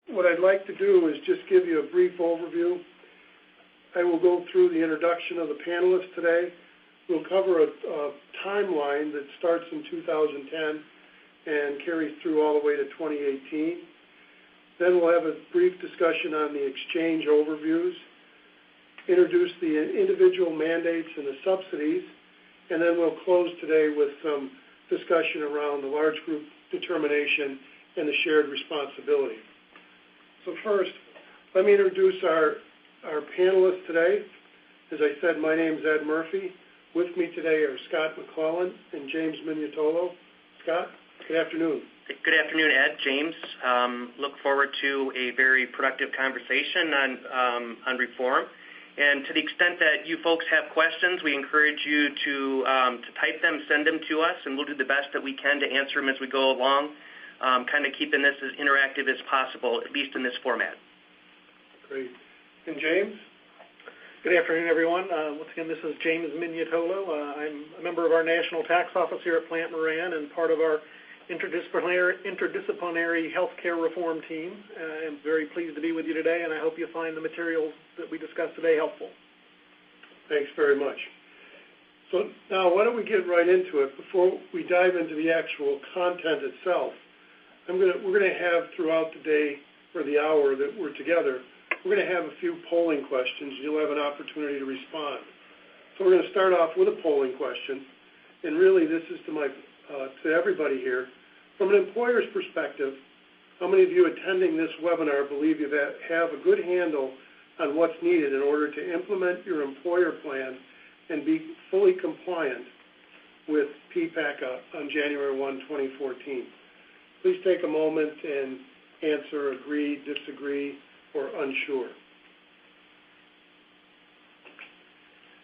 what I'd like to do is just give you a brief overview. I will go through the introduction of the panelists today. We'll cover a timeline that starts in 2010 and carries through all the way to 2018. Then we'll have a brief discussion on the exchange overviews, introduce the individual mandates and the subsidies, and then we'll close today with some discussion around the large group determination and the shared responsibility. So first, let me introduce our panelists today. As I said, my name is Ed Murphy. With me today are Scott McClellan and James Mignotolo. Scott, good afternoon. Good afternoon, Ed, James. Look forward to a very productive conversation on reform. And to the extent that you folks have questions, we encourage you to type them, send them to us, and we'll do the best that we can to answer them as we go along, kind of keeping this as interactive as possible, at least in this format. Great. And James? Good afternoon, everyone. Once again, this is James Mignotolo. I'm a member of our National Tax Office here at Plante Moran and part of our interdisciplinary healthcare reform team. I'm very pleased to be with you today, and I hope you find the materials that we discussed today helpful. Thanks very much. So now why don't we get right into it. Before we dive into the actual content itself, we're going to have throughout the day or the hour that we're together, we're going to have a few polling questions. You'll have an opportunity to respond. So we're going to start off with a polling question, and really this is to everybody here. From an employer's perspective, how many of you attending this webinar believe you have a good handle on what's needed in order to implement your employer plan and be fully compliant with PPACA on January 1, 2014? Please take a moment and answer agree, disagree, or unsure.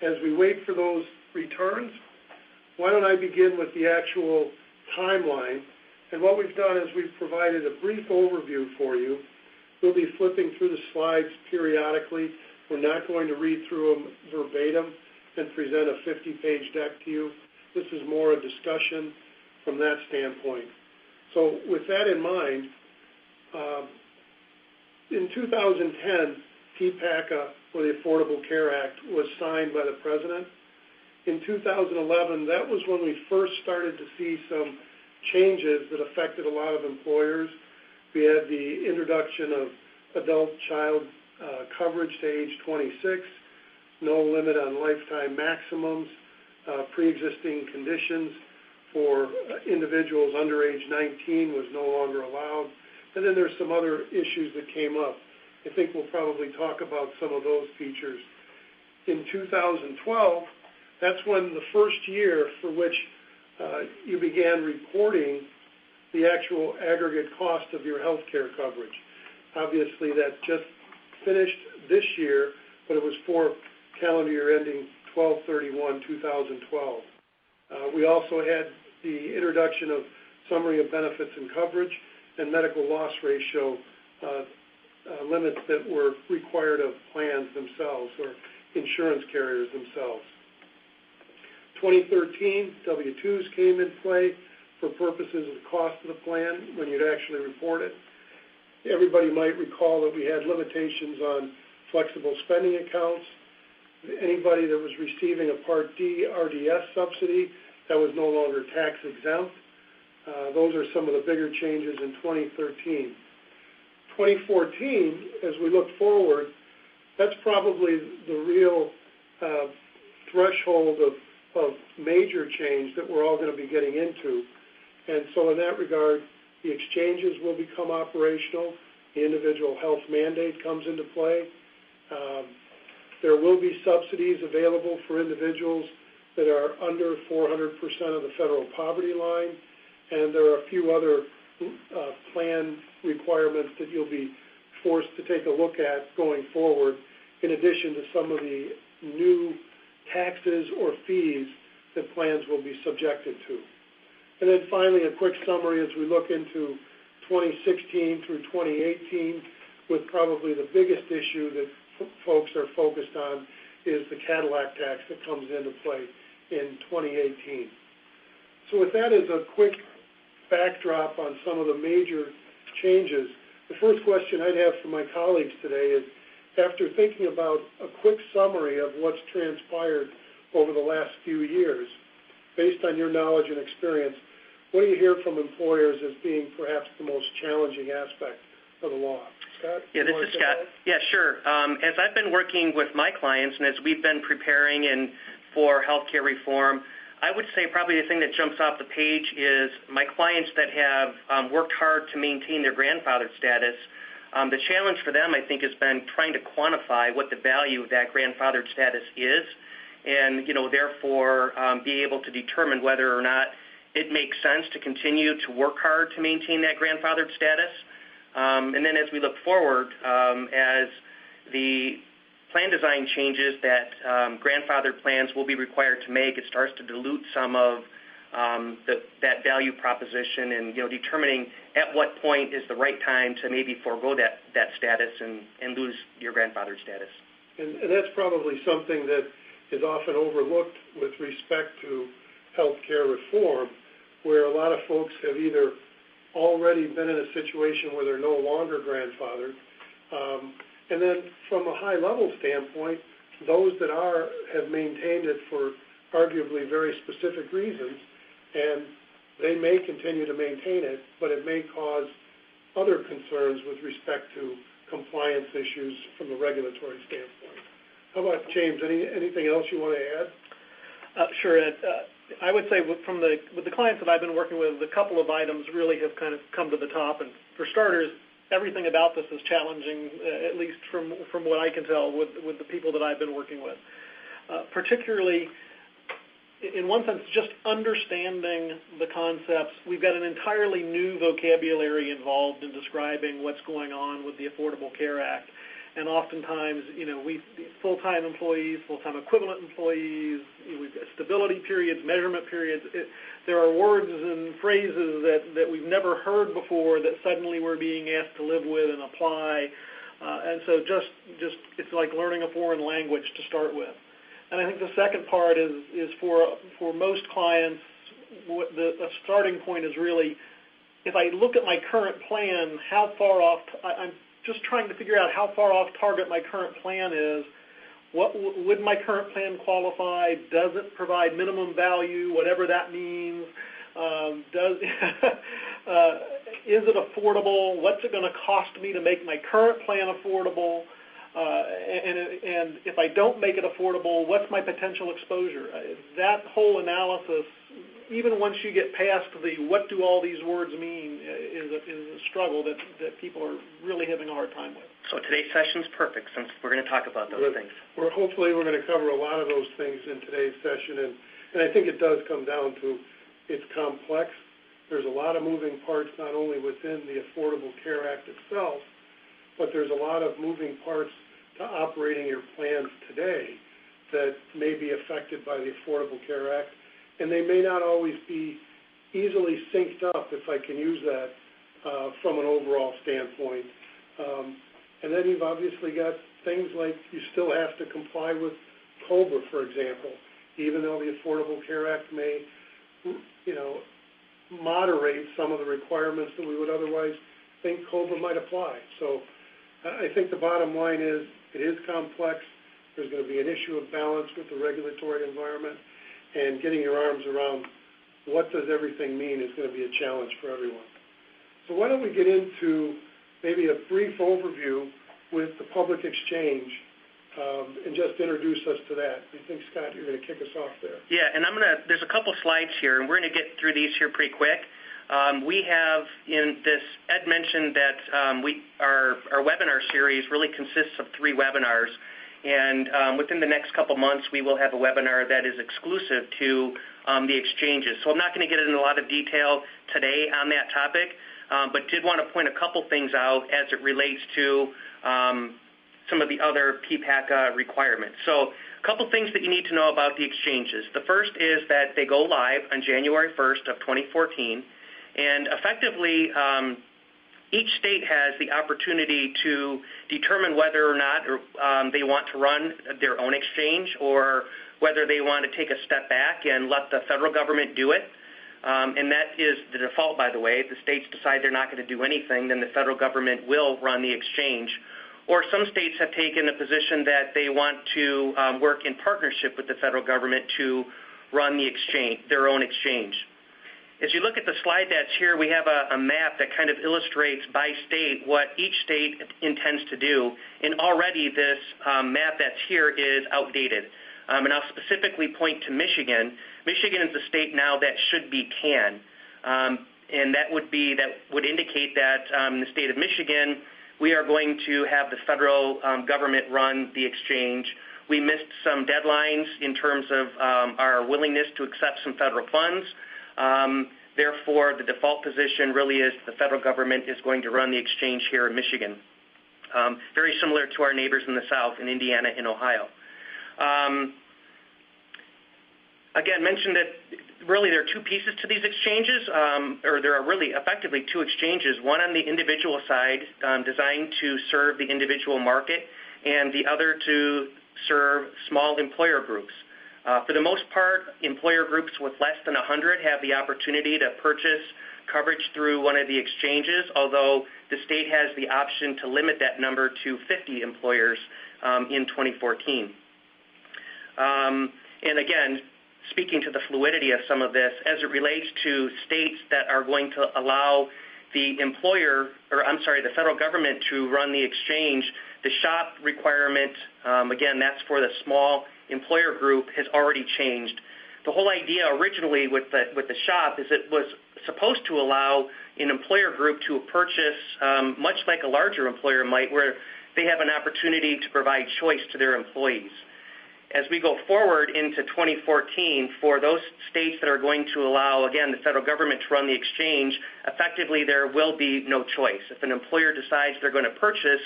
As we wait for those returns, why don't I begin with the actual timeline? And what we've done is we've provided a brief overview for you. We'll be flipping through the slides periodically. We're not going to read through them verbatim and present a 50-page deck to you. This is more a discussion from that standpoint. So with that in mind, in 2010, PPACA, or the Affordable Care Act, was signed by the President. In 2011, that was when we first started to see some changes that affected a lot of employers. We had the introduction of adult-child coverage to age 26, no limit on lifetime maximums, pre-existing conditions for individuals under age 19 was no longer allowed. And then there's some other issues that came up. I think we'll probably talk about some of those features. In 2012, that's when the first year for which you began reporting the actual aggregate cost of your health care coverage. Obviously, that just finished this year, but it was for calendar year ending 12/31/2012. We also had the introduction of summary of benefits and coverage and medical loss ratio limits that were required of plans themselves or insurance carriers themselves. 2013, W-2s came in play for purposes of the cost of the plan when you'd actually report it. Everybody might recall that we had limitations on flexible spending accounts. Anybody that was receiving a Part D RDS subsidy, that was no longer tax exempt. Those are some of the bigger changes in 2013. 2014, as we look forward, that's probably the real threshold of major change that we're all going to be getting into. And so in that regard, the exchanges will become operational. The individual health mandate comes into play. There will be subsidies available for individuals that are under 400% of the federal poverty line. And there are a few other plan requirements that you'll be forced to take a look at going forward, in addition to some of the new taxes or fees that plans will be subjected to. And then finally, a quick summary as we look into 2016 through 2018, with probably the biggest issue that folks are focused on is the Cadillac tax that comes into play in 2018. So with that as a quick backdrop on some of the major changes, The first question I'd have for my colleagues today is, after thinking about a quick summary of what's transpired over the last few years, based on your knowledge and experience, what do you hear from employers as being perhaps the most challenging aspect of the law? Scott? Yeah, this is Scott. Yeah, sure. As I've been working with my clients and as we've been preparing for healthcare reform, I would say probably the thing that jumps off the page is my clients that have worked hard to maintain their grandfather status. The challenge for them, I think, has been trying to quantify what the value of that grandfathered status is, and therefore be able to determine whether or not it makes sense to continue to work hard to maintain that grandfathered status. And then as we look forward, as the plan design changes that grandfathered plans will be required to make, it starts to dilute some of that value proposition, and determining at what point is the right time to maybe forego that status and lose your grandfathered status. And that's probably something that is often overlooked with respect to healthcare reform, where a lot of folks have either already been in a situation where they're no longer grandfathered, and then from a high-level standpoint, those that have maintained it for arguably very specific reasons, and they may continue to maintain it, but it may cause other concerns with respect to compliance issues from a regulatory standpoint. How about James? Anything else you want to add? Sure, Ed. I would say with the clients that I've been working with, a couple of items really have kind of come to the top. And for starters, everything about this is challenging, at least from what I can tell with the people that I've been working with. Particularly, in one sense, just understanding the concepts. We've got an entirely new vocabulary involved in describing what's going on with the Affordable Care Act. And oftentimes, full-time employees, full-time equivalent employees, we've got stability periods, measurement periods. There are words and phrases that we've never heard before that suddenly we're being asked to live with and apply. And so just it's like learning a foreign language to start with. And I think the second part is for most clients, the starting point is really, if I look at my current plan, how far off I'm just trying to figure out how far off target my current plan is. What would my current plan qualify? Does it provide minimum value, whatever that means? Is it affordable? What's it going to cost me to make my current plan affordable? And if I don't make it affordable, what's my potential exposure? That whole analysis, even once you get past the what do all these words mean, is a struggle that people are really having a hard time with. So today's session's perfect, since we're going to talk about those things. Hopefully we're going to cover a lot of those things in today's session, and I think it does come down to it's complex. There's a lot of moving parts, not only within the Affordable Care Act itself, but there's a lot of moving parts to operating your plans today that may be affected by the Affordable Care Act, and they may not always be easily synced up, if I can use that, from an overall standpoint. And then you've obviously got things like you still have to comply with COBRA, for example, even though the Affordable Care Act may, moderate some of the requirements that we would otherwise think COBRA might apply. So I think the bottom line is it is complex. There's going to be an issue of balance with the regulatory environment, and getting your arms around what does everything mean is going to be a challenge for everyone. So why don't we get into maybe a brief overview with the public exchange and just introduce us to that. I think, Scott, you're going to kick us off there. Yeah, and there's a couple slides here, and we're going to get through these here pretty quick. We have in this, Ed mentioned that our webinar series really consists of 3 webinars, and within the next couple months we will have a webinar that is exclusive to the exchanges. So I'm not going to get into a lot of detail today on that topic, but did want to point a couple things out as it relates to some of the other PPACA requirements. So a couple things that you need to know about the exchanges. The first is that they go live on January 1st of 2014, and effectively each state has the opportunity to determine whether or not they want to run their own exchange, or whether they want to take a step back and let the federal government do it. and that is the default, by the way. If the states decide they're not going to do anything, then the federal government will run the exchange. Or some states have taken a position that they want to work in partnership with the federal government to run the exchange, their own exchange. As you look at the slide that's here, we have a map that kind of illustrates by state what each state intends to do. And already this map that's here is outdated. And I'll specifically point to Michigan. Michigan is a state now that should be can. And that would indicate that in the state of Michigan, we are going to have the federal government run the exchange. We missed some deadlines in terms of our willingness to accept some federal funds. Therefore, the default position really is the federal government is going to run the exchange here in Michigan, very similar to our neighbors in the South, in Indiana and Ohio. Again, mentioned that really there are two pieces to these exchanges, or there are really effectively two exchanges, one on the individual side designed to serve the individual market, and the other to serve small employer groups. For the most part, employer groups with less than 100 have the opportunity to purchase coverage through one of the exchanges, although the state has the option to limit that number to 50 employers in 2014. And again, speaking to the fluidity of some of this, as it relates to states that are going to allow the federal government to run the exchange, the SHOP requirement, again, that's for the small employer group, has already changed. The whole idea originally with the SHOP is it was supposed to allow an employer group to purchase much like a larger employer might, where they have an opportunity to provide choice to their employees. As we go forward into 2014, for those states that are going to allow, again, the federal government to run the exchange, effectively there will be no choice. If an employer decides they're going to purchase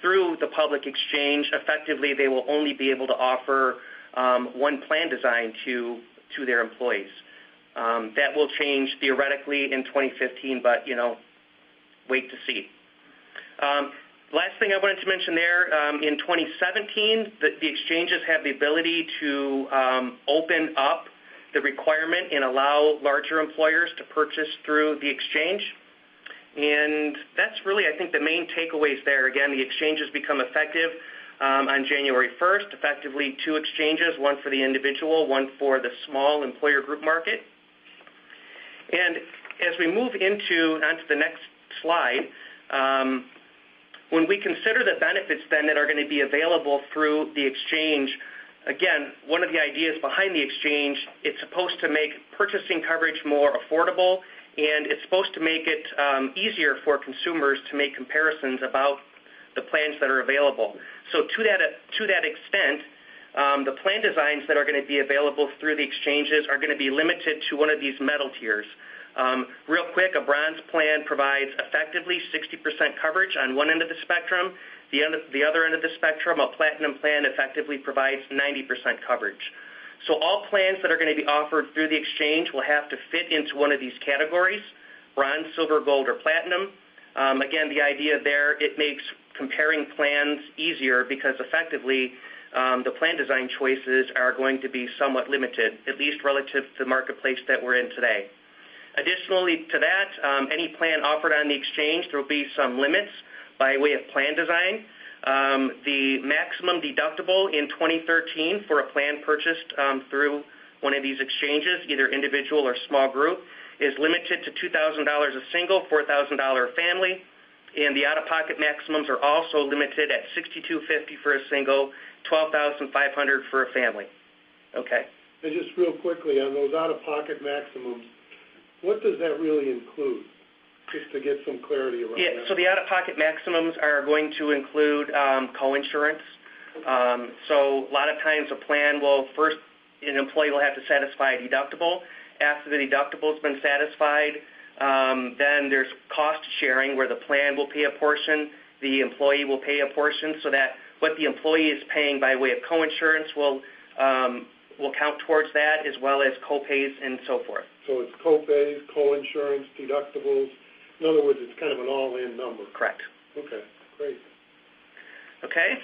through the public exchange, effectively they will only be able to offer one plan design to their employees. That will change theoretically in 2015, but, wait to see. Last thing I wanted to mention there, in 2017, the exchanges have the ability to open up the requirement and allow larger employers to purchase through the exchange. And that's really, I think, the main takeaways there. Again, the exchanges become effective on January 1st, effectively two exchanges, one for the individual, one for the small employer group market. And as we move onto the next slide, when we consider the benefits then that are going to be available through the exchange, again, one of the ideas behind the exchange, it's supposed to make purchasing coverage more affordable, and it's supposed to make it easier for consumers to make comparisons about the plans that are available. So to that extent, the plan designs that are going to be available through the exchanges are going to be limited to one of these metal tiers. Real quick, a bronze plan provides effectively 60% coverage on one end of the spectrum. The other end of the spectrum, a platinum plan, effectively provides 90% coverage. So all plans that are going to be offered through the exchange will have to fit into one of these categories, bronze, silver, gold, or platinum. Again, the idea there, it makes comparing plans easier because effectively the plan design choices are going to be somewhat limited, at least relative to the marketplace that we're in today. Additionally to that, any plan offered on the exchange, there will be some limits by way of plan design. The maximum deductible in 2013 for a plan purchased through one of these exchanges, either individual or small group, is limited to $2,000 a single, $4,000 a family, and the out-of-pocket maximums are also limited at $6,250 for a single, $12,500 for a family. Okay. And just real quickly on those out-of-pocket maximums, what does that really include? Just to get some clarity around that. So the out-of-pocket maximums are going to include coinsurance. So a lot of times a plan will first, an employee will have to satisfy a deductible. After the deductible has been satisfied, then there's cost sharing where the plan will pay a portion, the employee will pay a portion, so that what the employee is paying by way of coinsurance will count towards that, as well as co-pays and so forth. So it's co-pays, co-insurance, deductibles. In other words, it's kind of an all-in number. Correct. Okay, great. Okay.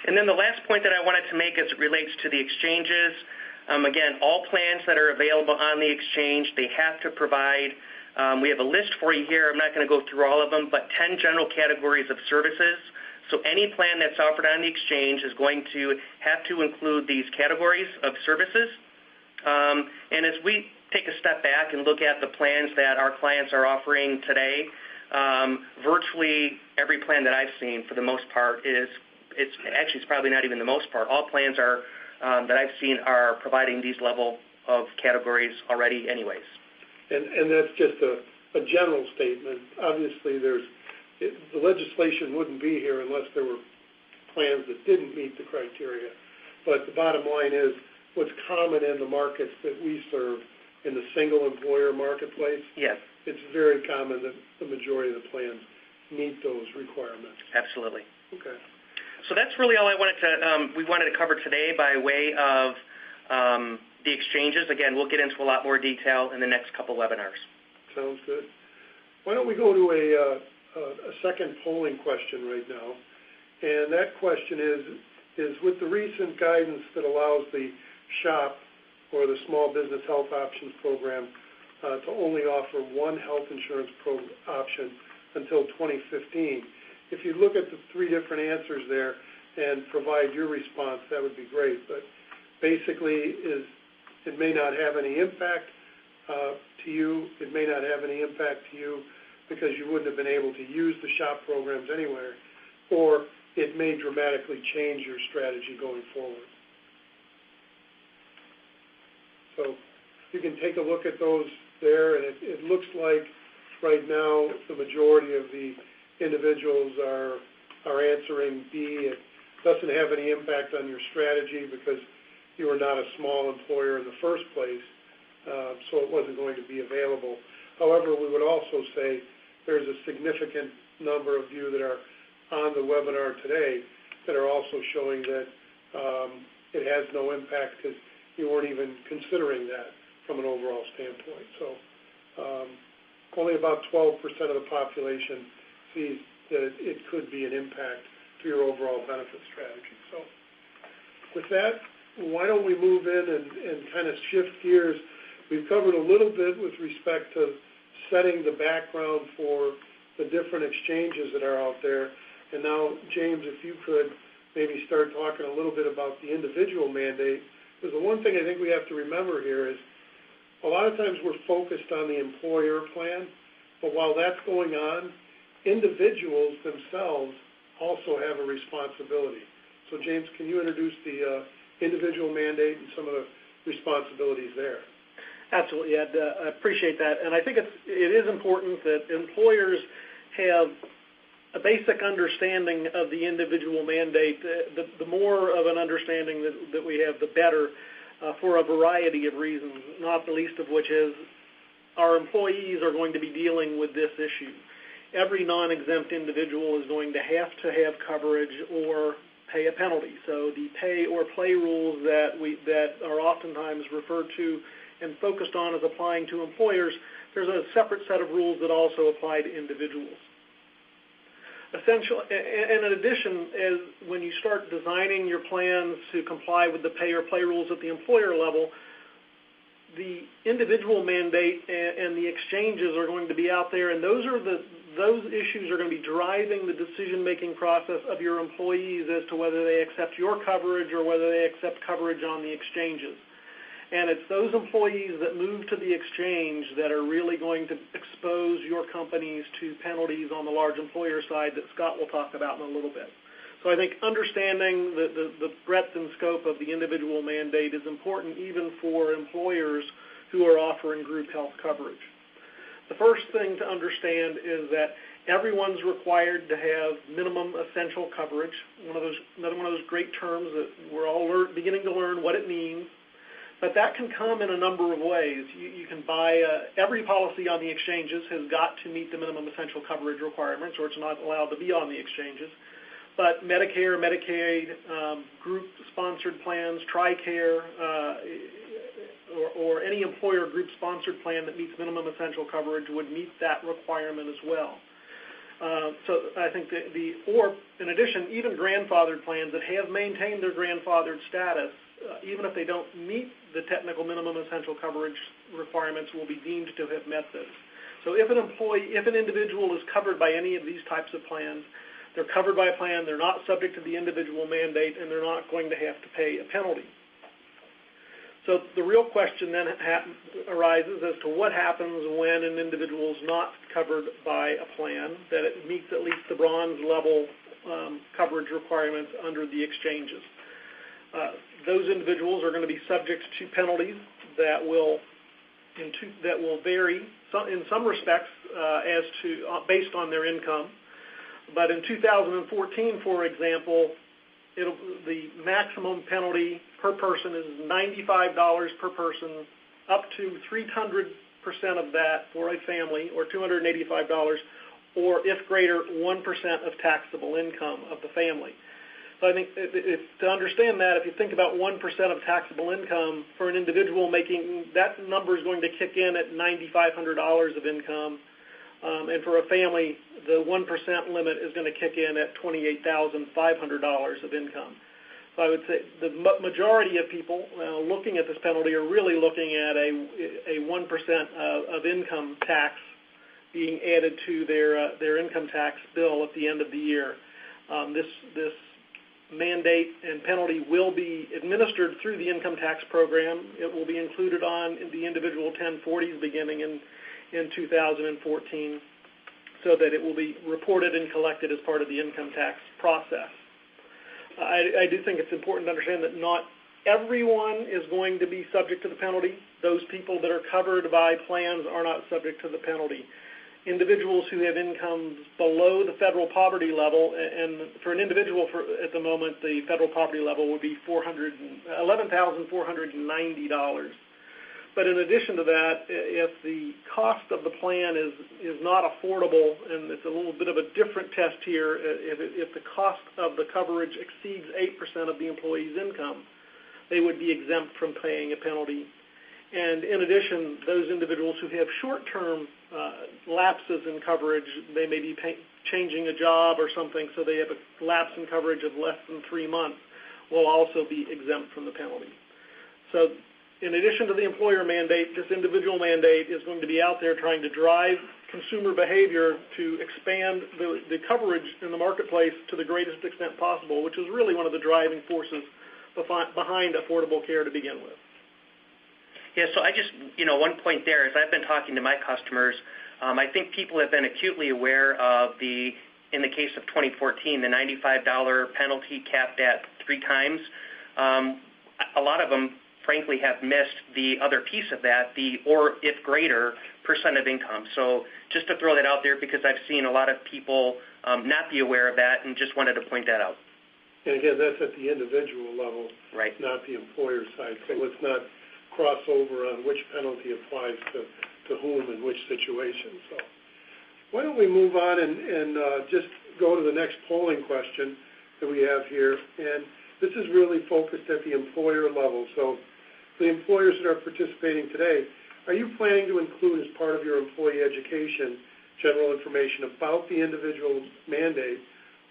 And then the last point that I wanted to make as it relates to the exchanges, Again, all plans that are available on the exchange, they have to provide, we have a list for you here. I'm not going to go through all of them, but 10 general categories of services. So any plan that's offered on the exchange is going to have to include these categories of services. And as we take a step back and look at the plans that our clients are offering today, virtually every plan that I've seen for the most part it's probably not even the most part. All plans are that I've seen are providing these level of categories already anyways. And that's just a general statement. Obviously, the legislation wouldn't be here unless there were plans that didn't meet the criteria. But the bottom line is what's common in the markets that we serve in the single employer marketplace. Yes. It's very common that the majority of the plans meet those requirements. Absolutely. Okay. So that's really all we wanted to cover today by way of the exchanges. Again, we'll get into a lot more detail in the next couple webinars. Sounds good. Why don't we go to a second polling question right now? And that question is with the recent guidance that allows the SHOP or the Small Business Health Options Program to only offer one health insurance option until 2015. If you look at the three different answers there and provide your response, that would be great. But basically, it may not have any impact to you. It may not have any impact to you because you wouldn't have been able to use the SHOP programs anywhere, or it may dramatically change your strategy going forward. So you can take a look at those there, and it looks like right now the majority of the individuals are answering B. It doesn't have any impact on your strategy because you are not a small employer in the first place, so it wasn't going to be available. However, we would also say there's a significant number of you that are on the webinar today that are also showing that it has no impact because you weren't even considering that from an overall standpoint. So only about 12% of the population sees that it could be an impact to your overall benefit strategy. So with that, why don't we move in and kind of shift gears? We've covered a little bit with respect to setting the background for the different exchanges that are out there. And now, James, if you could maybe start talking a little bit about the individual mandate, because the one thing I think we have to remember here is a lot of times we're focused on the employer plan, but while that's going on, individuals themselves also have a responsibility. So, James, can you introduce the individual mandate and some of the responsibilities there? Absolutely, Ed. I appreciate that. And I think it is important that employers have a basic understanding of the individual mandate. The more of an understanding that we have, the better, for a variety of reasons, not the least of which is our employees are going to be dealing with this issue. Every non-exempt individual is going to have coverage or pay a penalty. So the pay or play rules that are oftentimes referred to and focused on as applying to employers, there's a separate set of rules that also apply to individuals. Essentially, and in addition, when you start designing your plans to comply with the pay or play rules at the employer level, the individual mandate and the exchanges are going to be out there, and those issues are going to be driving the decision-making process of your employees as to whether they accept your coverage or whether they accept coverage on the exchanges. And it's those employees that move to the exchange that are really going to expose your companies to penalties on the large employer side that Scott will talk about in a little bit. So I think understanding the breadth and scope of the individual mandate is important even for employers who are offering group health coverage. The first thing to understand is that everyone's required to have minimum essential coverage, another one of those great terms that we're all beginning to learn what it means. But that can come in a number of ways. You can buy, every policy on the exchanges has got to meet the minimum essential coverage requirements, or it's not allowed to be on the exchanges. But Medicare, Medicaid, group-sponsored plans, TRICARE, or any employer group-sponsored plan that meets minimum essential coverage would meet that requirement as well. So I think or in addition, even grandfathered plans that have maintained their grandfathered status, even if they don't meet the technical minimum essential coverage requirements, will be deemed to have met this. So if an individual is covered by any of these types of plans, they're covered by a plan, they're not subject to the individual mandate, and they're not going to have to pay a penalty. So the real question then arises as to what happens when an individual is not covered by a plan, that it meets at least the bronze level coverage requirements under the exchanges. Those individuals are going to be subject to penalties that will vary in some respects based on their income. But in 2014, for example, the maximum penalty per person is $95 per person, up to 300% of that for a family, or $285, or if greater, 1% of taxable income of the family. So I think to understand that, if you think about 1% of taxable income for an individual making, that number is going to kick in at $9,500 of income. And for a family, the 1% limit is going to kick in at $28,500 of income. So I would say the majority of people looking at this penalty are really looking at a 1% of income tax being added to their income tax bill at the end of the year. This mandate and penalty will be administered through the income tax program. It will be included on the individual 1040s beginning in 2014, so that it will be reported and collected as part of the income tax process. I do think it's important to understand that not everyone is going to be subject to the penalty. Those people that are covered by plans are not subject to the penalty. Individuals who have incomes below the federal poverty level, and for an individual at the moment, the federal poverty level would be $11,490. But in addition to that, if the cost of the plan is not affordable, and it's a little bit of a different test here, if the cost of the coverage exceeds 8% of the employee's income, they would be exempt from paying a penalty. And in addition, those individuals who have short-term lapses in coverage, they may be changing a job or something, so they have a lapse in coverage of less than 3 months, will also be exempt from the penalty. So in addition to the employer mandate, this individual mandate is going to be out there trying to drive consumer behavior to expand the coverage in the marketplace to the greatest extent possible, which is really one of the driving forces behind affordable care to begin with. Yeah, so I just, one point there is I've been talking to my customers. I think people have been acutely aware of in the case of 2014, the $95 penalty capped at 3 times. A lot of them, frankly, have missed the other piece of that, or if greater, percent of income. So just to throw that out there, because I've seen a lot of people not be aware of that, and just wanted to point that out. And again, that's at the individual level, right? Not the employer side. So let's not cross over on which penalty applies to whom in which situation. So why don't we move on and just go to the next polling question that we have here. And this is really focused at the employer level. So the employers that are participating today, are you planning to include as part of your employee education general information about the individual mandate,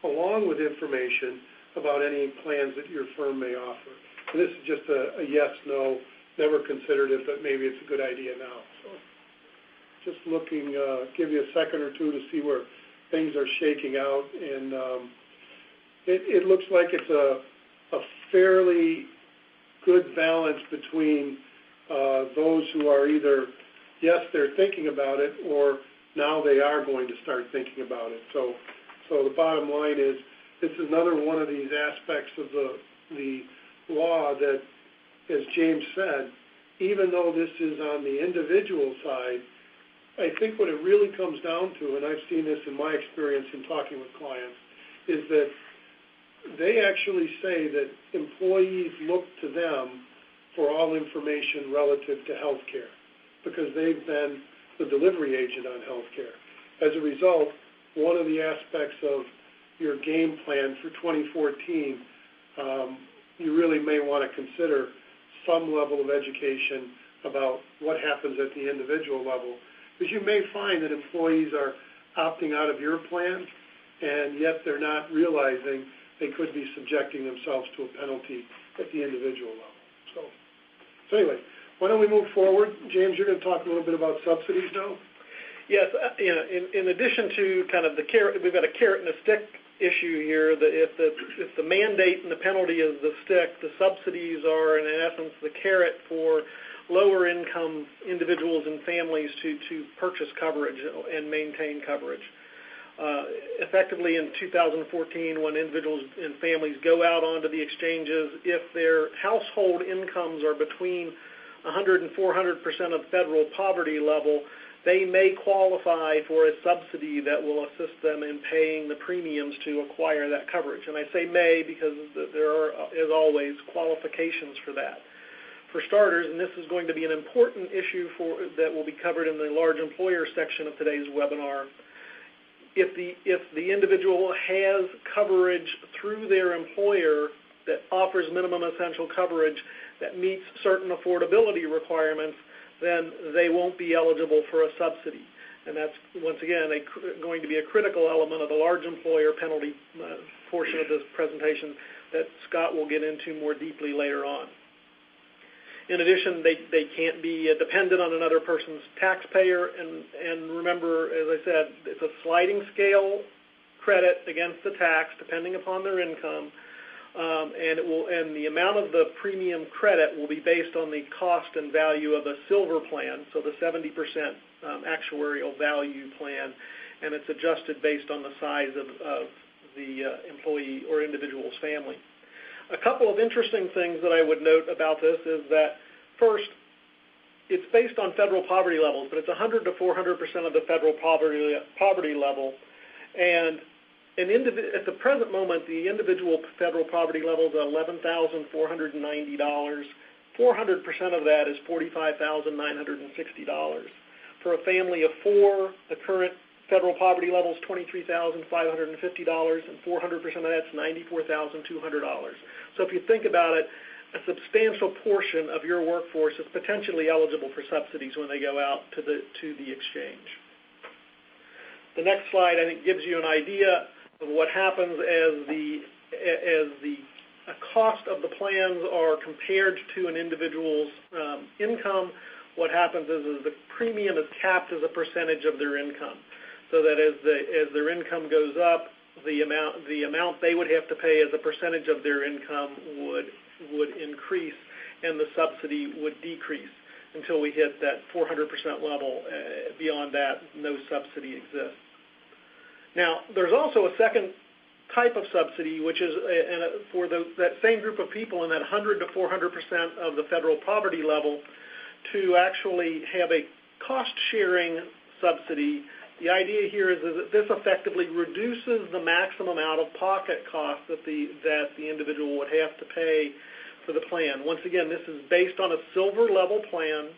along with information about any plans that your firm may offer? And this is just a yes, no, never considered it, but maybe it's a good idea now. So just looking, give you a second or two to see where things are shaking out. And it looks like it's a fairly good balance between those who are either, yes, they're thinking about it, or now they are going to start thinking about it. So the bottom line is, this is another one of these aspects of the law that, as James said, even though this is on the individual side, I think what it really comes down to, and I've seen this in my experience in talking with clients, is that they actually say that employees look to them for all information relative to health care, because they've been the delivery agent on health care. As a result, one of the aspects of your game plan for 2014, you really may want to consider some level of education about what happens at the individual level, because you may find that employees are opting out of your plan, and yet they're not realizing they could be subjecting themselves to a penalty at the individual level. So anyway, why don't we move forward? James, you're going to talk a little bit about subsidies now. Yes, in addition to kind of the carrot, we've got a carrot and a stick issue here. If the mandate and the penalty is the stick, the subsidies are in essence the carrot for lower income individuals and families to purchase coverage and maintain coverage. Effectively in 2014, when individuals and families go out onto the exchanges, if their household incomes are between 100 and 400% of federal poverty level, they may qualify for a subsidy that will assist them in paying the premiums to acquire that coverage. And I say may because there are, as always, qualifications for that. For starters, and this is going to be an important issue that will be covered in the large employer section of today's webinar, if the individual has coverage through their employer that offers minimum essential coverage that meets certain affordability requirements, then they won't be eligible for a subsidy. And that's, once again, going to be a critical element of the large employer penalty portion of this presentation that Scott will get into more deeply later on. In addition, they can't be dependent on another person's taxpayer, and remember, as I said, it's a sliding scale credit against the tax depending upon their income, and the amount of the premium credit will be based on the cost and value of a silver plan, so the 70% actuarial value plan, and it's adjusted based on the size of the employee or individual's family. A couple of interesting things that I would note about this is that, first, it's based on federal poverty levels, but it's 100 to 400% of the federal poverty level. And at the present moment, the individual federal poverty level is $11,490. 400% of that is $45,960. For a family of four, the current federal poverty level is $23,550, and 400% of that's $94,200. So if you think about it, a substantial portion of your workforce is potentially eligible for subsidies when they go out to the exchange. The next slide, I think, gives you an idea of what happens as the cost of the plans are compared to an individual's income. What happens is the premium is capped as a percentage of their income, so that as their income goes up, the amount they would have to pay as a percentage of their income would increase, and the subsidy would decrease until we hit that 400% level. Beyond that, no subsidy exists. Now, there's also a second type of subsidy, which is for that same group of people in that 100 to 400% of the federal poverty level to actually have a cost-sharing subsidy. The idea here is that this effectively reduces the maximum out-of-pocket cost that the individual would have to pay for the plan. Once again, this is based on a silver level plan,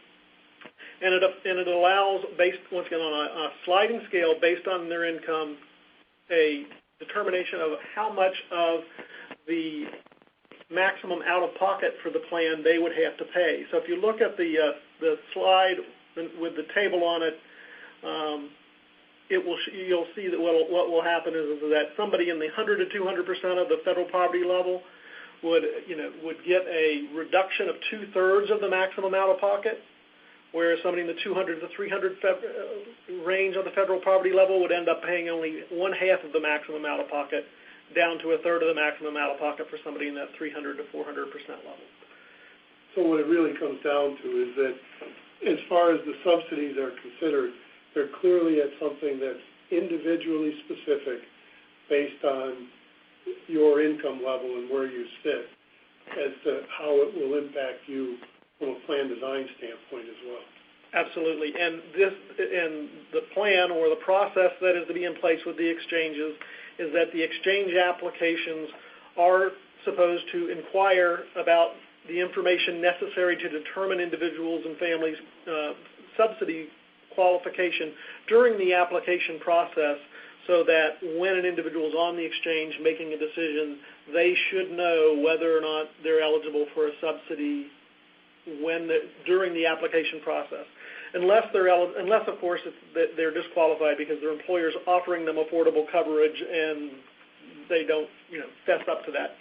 and it allows, based once again on a sliding scale based on their income, a determination of how much of the maximum out-of-pocket for the plan they would have to pay. So if you look at the slide with the table on it, you'll see that what will happen is that somebody in the 100 to 200% of the federal poverty level would get a reduction of 2/3 of the maximum out-of-pocket, whereas somebody in the 200 to 300 range of the federal poverty level would end up paying only 1/2 of the maximum out-of-pocket, down to 1/3 of the maximum out-of-pocket for somebody in that 300 to 400% level. So what it really comes down to is that as far as the subsidies are considered, they're clearly at something that's individually specific based on your income level and where you sit as to how it will impact you from a plan design standpoint as well. Absolutely, and the plan or the process that is to be in place with the exchanges is that the exchange applications are supposed to inquire about the information necessary to determine individuals and families' subsidy qualification during the application process, so that when an individual is on the exchange making a decision, they should know whether or not they're eligible for a subsidy during the application process, unless of course they're disqualified because their employer's offering them affordable coverage and they don't fess up to that.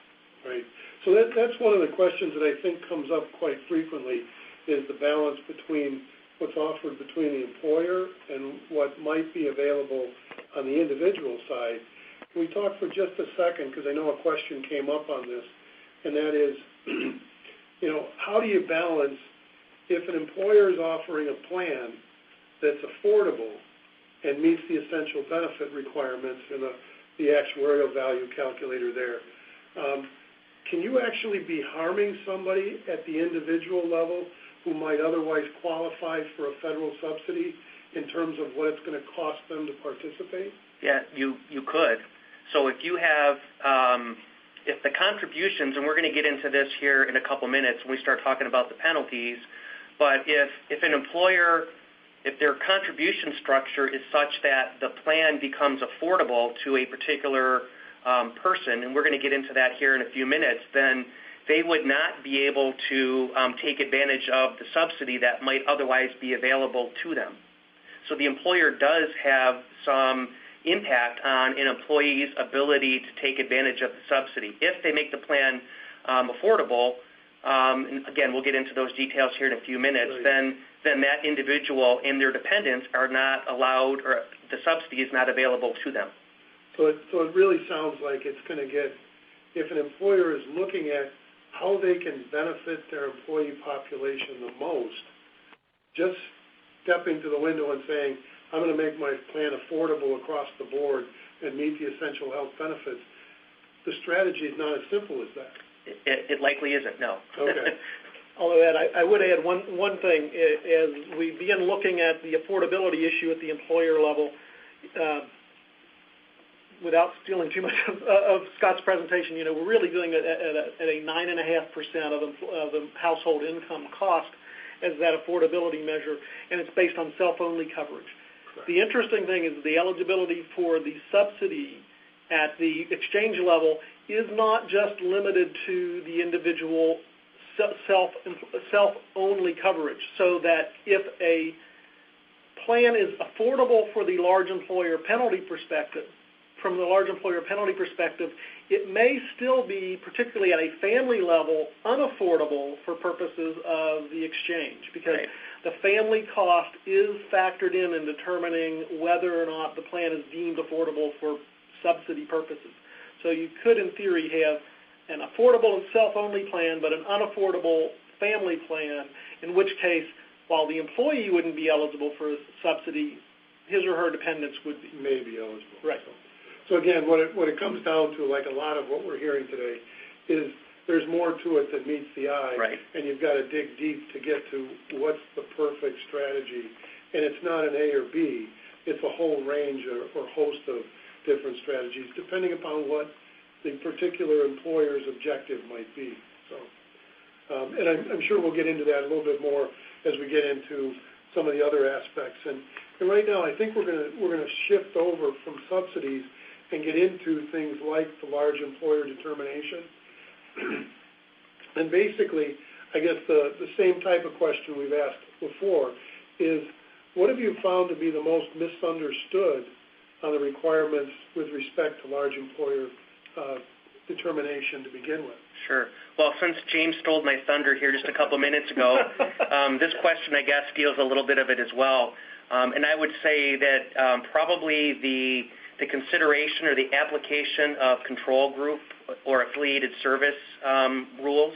Right. So that's one of the questions that I think comes up quite frequently is the balance between what's offered between the employer and what might be available on the individual side. Can we talk for just a second, because I know a question came up on this, and that is, how do you balance if an employer is offering a plan that's affordable and meets the essential benefit requirements and the actuarial value calculator there? Can you actually be harming somebody at the individual level who might otherwise qualify for a federal subsidy in terms of what it's going to cost them to participate? Yeah, you could. So if you have, if the contributions, and we're going to get into this here in a couple minutes when we start talking about the penalties, but if an employer, if their contribution structure is such that the plan becomes affordable to a particular person, and we're going to get into that here in a few minutes, then they would not be able to take advantage of the subsidy that might otherwise be available to them. So the employer does have some impact on an employee's ability to take advantage of the subsidy. If they make the plan affordable, and again, we'll get into those details here in a few minutes, right, then that individual and their dependents are not allowed, or the subsidy is not available to them. So it really sounds like it's going to get, if an employer is looking at how they can benefit their employee population the most, just stepping to the window and saying, I'm going to make my plan affordable across the board and meet the essential health benefits, the strategy is not as simple as that. It likely isn't, no. Okay. Although, Ed, I would add one thing. As we begin looking at the affordability issue at the employer level, without stealing too much of Scott's presentation, we're really doing it at a 9.5% of the household income cost as that affordability measure, and it's based on self-only coverage. Correct. The interesting thing is the eligibility for the subsidy at the exchange level is not just limited to the individual self-only coverage, so that if a plan is affordable for the large employer penalty perspective, from the large employer penalty perspective, it may still be, particularly at a family level, unaffordable for purposes of the exchange, because right, the family cost is factored in determining whether or not the plan is deemed affordable for subsidy purposes. So you could, in theory, have an affordable and self-only plan, but an unaffordable family plan, in which case, while the employee wouldn't be eligible for a subsidy, his or her dependents would be. May be eligible. Right. So again, what it comes down to, like a lot of what we're hearing today, is there's more to it than meets the eye, right, and you've got to dig deep to get to what's the perfect strategy. And it's not an A or B, it's a whole range or host of different strategies, depending upon what the particular employer's objective might be. So, and I'm sure we'll get into that a little bit more as we get into some of the other aspects. And right now, I think we're gonna shift over from subsidies and get into things like the large employer determination. And basically, I guess the same type of question we've asked before is, what have you found to be the most misunderstood on the requirements with respect to large employer determination to begin with? Sure. Well, since James stole my thunder here just a couple minutes ago, this question, I guess, steals a little bit of it as well. And I would say that probably the consideration or the application of control group or affiliated service rules,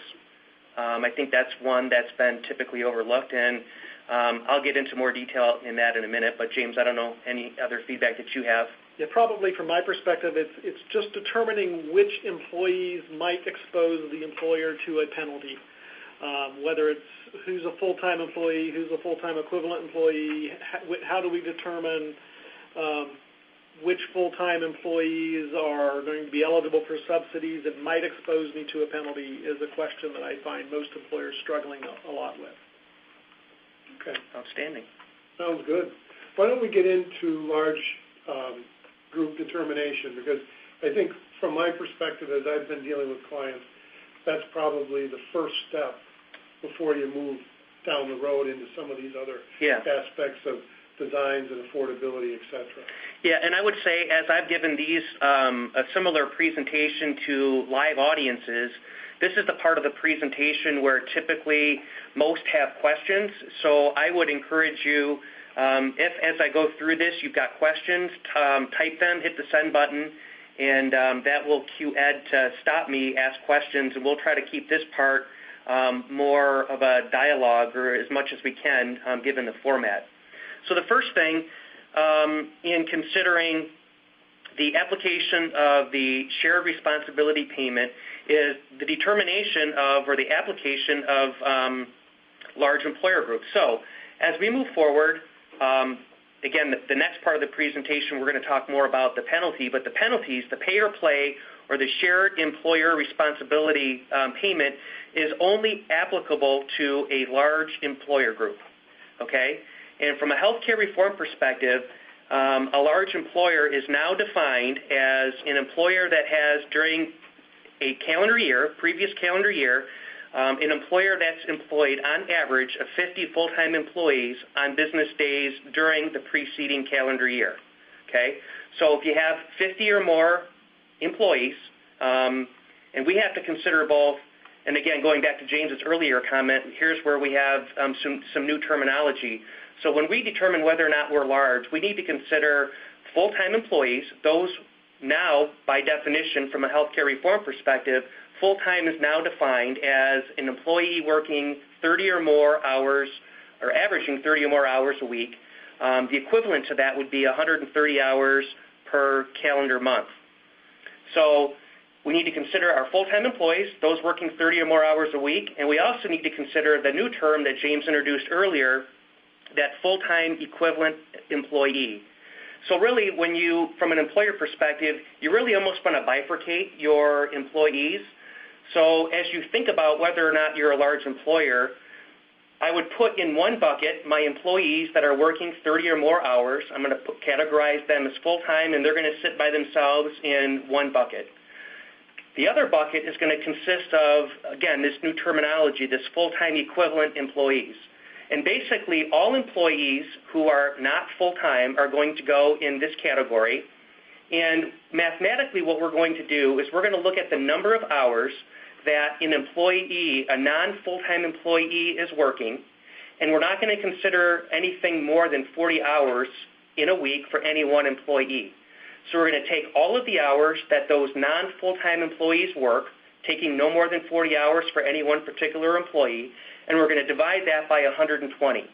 I think that's one that's been typically overlooked, and I'll get into more detail in that in a minute, but James, I don't know any other feedback that you have. Yeah, probably from my perspective, it's just determining which employees might expose the employer to a penalty, whether it's who's a full-time employee, who's a full-time equivalent employee, how do we determine which full-time employees are going to be eligible for subsidies that might expose me to a penalty is a question that I find most employers struggling a lot with. Okay. Outstanding. Sounds good. Why don't we get into large group determination, because I think from my perspective, as I've been dealing with clients, that's probably the first step before you move down the road into some of these other aspects of designs and affordability, et cetera. Yeah, and I would say, as I've given these a similar presentation to live audiences, this is the part of the presentation where typically most have questions. So I would encourage you, if as I go through this, you've got questions, type them, hit the send button, and that will cue Ed to stop me, ask questions, and we'll try to keep this part more of a dialogue, or as much as we can, given the format. So the first thing, in considering the application of the shared responsibility payment, is the determination of, or the application of, large employer groups. So as we move forward, again, the next part of the presentation, we're going to talk more about the penalty, but the penalties, the pay or play, or the shared employer responsibility payment is only applicable to a large employer group, okay? And from a healthcare reform perspective, a large employer is now defined as an employer that has, during a calendar year, previous calendar year, an employer that's employed on average of 50 full-time employees on business days during the preceding calendar year, okay? So if you have 50 or more employees, and we have to consider both, and again, going back to James's earlier comment, here's where we have some new terminology. So when we determine whether or not we're large, we need to consider full-time employees. Those now, by definition, from a healthcare reform perspective, full-time is now defined as an employee working 30 or more hours, or averaging 30 or more hours a week. The equivalent to that would be 130 hours per calendar month. So we need to consider our full-time employees, those working 30 or more hours a week, and we also need to consider the new term that James introduced earlier, that full-time equivalent employee. So really, when you, from an employer perspective, you really almost want to bifurcate your employees. So as you think about whether or not you're a large employer, I would put in one bucket my employees that are working 30 or more hours. I'm going to categorize them as full-time, and they're going to sit by themselves in one bucket. The other bucket is going to consist of, again, this new terminology, this full-time equivalent employees. And basically, all employees who are not full-time are going to go in this category. And mathematically, what we're going to do is we're going to look at the number of hours that an employee, a non-full-time employee, is working. And we're not going to consider anything more than 40 hours in a week for any one employee. So we're going to take all of the hours that those non-full-time employees work, taking no more than 40 hours for any one particular employee, and we're going to divide that by 120,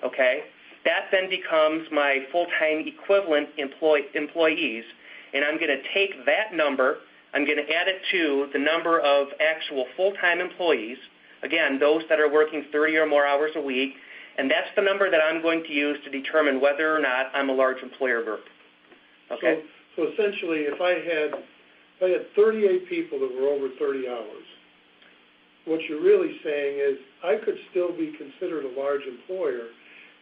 okay? That then becomes my full-time equivalent employees, and I'm going to take that number, I'm going to add it to the number of actual full-time employees, again, those that are working 30 or more hours a week, and that's the number that I'm going to use to determine whether or not I'm a large employer group, okay? So essentially, if I had 38 people that were over 30 hours, what you're really saying is I could still be considered a large employer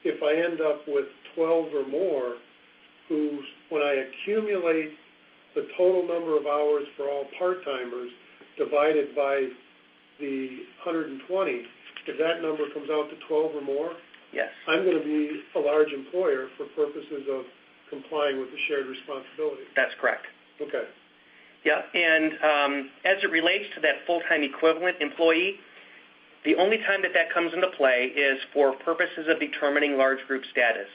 if I end up with 12 or more who, when I accumulate the total number of hours for all part-timers divided by the 120, if that number comes out to 12 or more, yes, I'm going to be a large employer for purposes of complying with the shared responsibility. That's correct. Okay. Yeah, and as it relates to that full-time equivalent employee, the only time that comes into play is for purposes of determining large group status.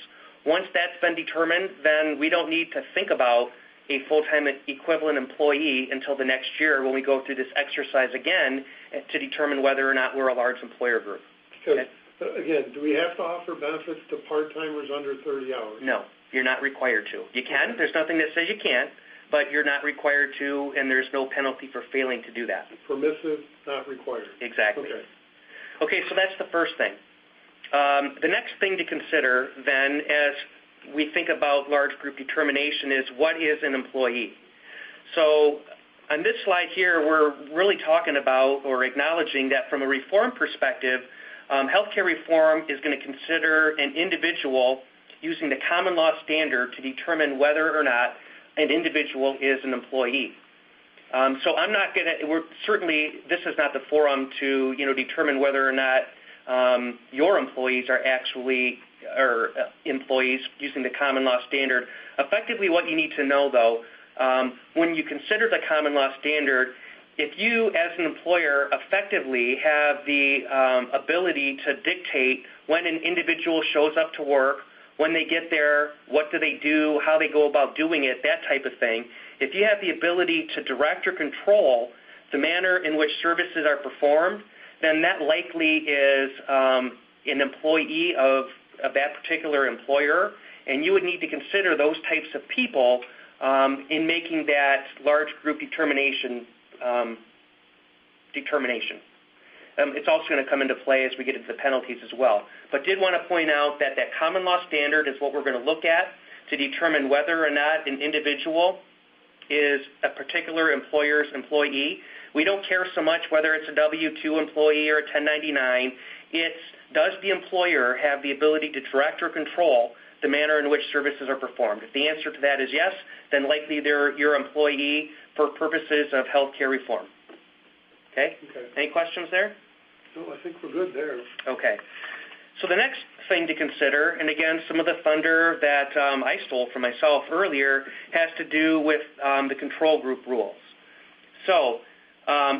Once that's been determined, then we don't need to think about a full-time equivalent employee until the next year when we go through this exercise again to determine whether or not we're a large employer group. Because, again, do we have to offer benefits to part-timers under 30 hours? No, you're not required to. You can. There's nothing that says you can't. But you're not required to, and there's no penalty for failing to do that. Permissive, not required. Exactly. Okay, so that's the first thing. The next thing to consider, then, as we think about large group determination is what is an employee? So on this slide here, we're really talking about or acknowledging that from a reform perspective, healthcare reform is going to consider an individual using the common law standard to determine whether or not an individual is an employee. So I'm not going to, this is not the forum to, determine whether or not your employees are actually, or employees using the common law standard. Effectively, what you need to know, though, when you consider the common law standard, if you as an employer effectively have the ability to dictate when an individual shows up to work, when they get there, what do they do, how they go about doing it, that type of thing. If you have the ability to direct or control the manner in which services are performed, then that likely is an employee of that particular employer, and you would need to consider those types of people in making that large group determination. It's also going to come into play as we get into the penalties as well. But did want to point out that that common law standard is what we're going to look at to determine whether or not an individual is a particular employer's employee. We don't care so much whether it's a W-2 employee or a 1099. It's does the employer have the ability to direct or control the manner in which services are performed? If the answer to that is yes, then likely they're your employee for purposes of health care reform. Okay? Any questions there? No, I think we're good there. Okay. So the next thing to consider, and again, some of the thunder that I stole from myself earlier, has to do with the control group rules. So,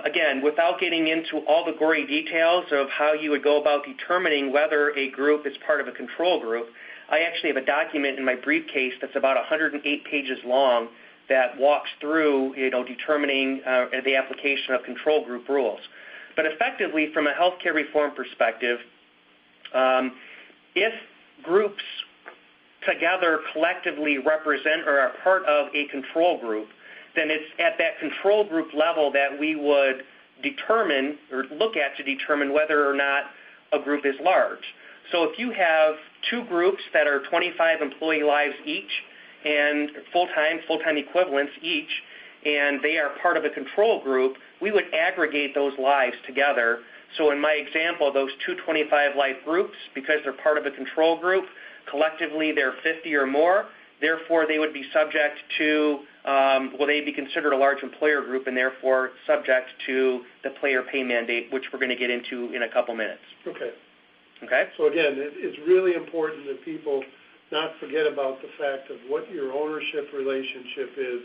again, without getting into all the gory details of how you would go about determining whether a group is part of a control group, I actually have a document in my briefcase that's about 108 pages long that walks through, determining the application of control group rules. But effectively, from a healthcare reform perspective, if groups together collectively represent or are part of a control group, then it's at that control group level that we would determine or look at to determine whether or not a group is large. So if you have two groups that are 25 employee lives each and full-time equivalents each, and they are part of a control group, we would aggregate those lives together. So in my example, those two 25-life groups, because they're part of a control group, collectively they're 50 or more, therefore they would be subject to, they'd be considered a large employer group and therefore subject to the player pay mandate, which we're going to get into in a couple minutes. Okay. Okay? So again, it's really important that people not forget about the fact of what your ownership relationship is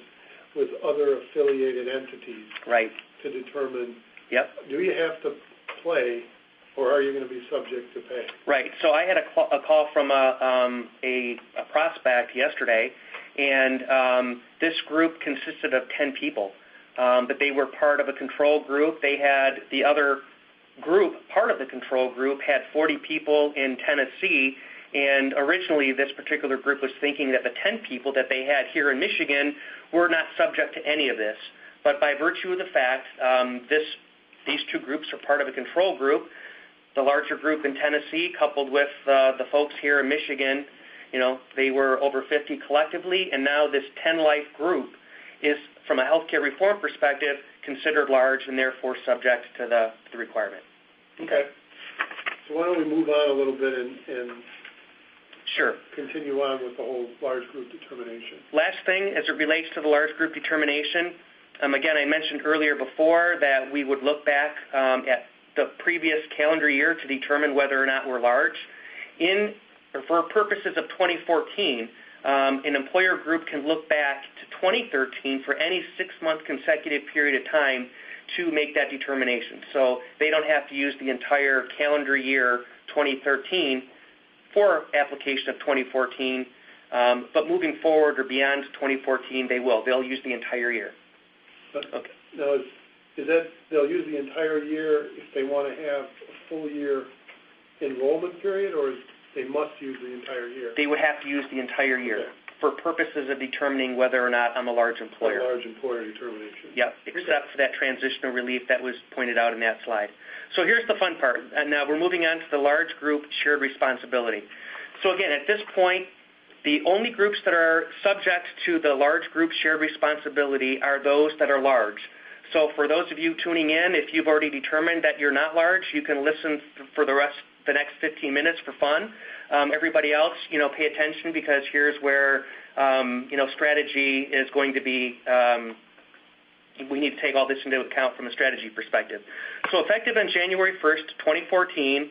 with other affiliated entities. Right. To determine, yep, do you have to play or are you going to be subject to pay? Right. So I had a call from a prospect yesterday, and this group consisted of 10 people, but they were part of a control group. They had the other group, part of the control group, had 40 people in Tennessee, and originally this particular group was thinking that the 10 people that they had here in Michigan were not subject to any of this. But by virtue of the fact these two groups are part of a control group, the larger group in Tennessee coupled with the folks here in Michigan, they were over 50 collectively, and now this 10-life group is, from a healthcare reform perspective, considered large and therefore subject to the requirement. Okay. So why don't we move on a little bit and sure, continue on with the whole large group determination. Last thing, as it relates to the large group determination, again, I mentioned earlier before that we would look back at the previous calendar year to determine whether or not we're large. For purposes of 2014, an employer group can look back to 2013 for any 6-month consecutive period of time to make that determination. So they don't have to use the entire calendar year 2013 for application of 2014, but moving forward or beyond 2014, they will. They'll use the entire year. Okay. Now, is that they'll use the entire year if they want to have a full year enrollment period, or they must use the entire year? They would have to use the entire year. Okay. For purposes of determining whether or not I'm a large employer. A large employer determination. Yep, except for that transitional relief that was pointed out in that slide. So here's the fun part. And now we're moving on to the large group shared responsibility. So again, at this point, the only groups that are subject to the large group shared responsibility are those that are large. So for those of you tuning in, if you've already determined that you're not large, you can listen for the next 15 minutes for fun. Everybody else, pay attention, because here's where, strategy is going to be we need to take all this into account from a strategy perspective. So effective on January 1st, 2014,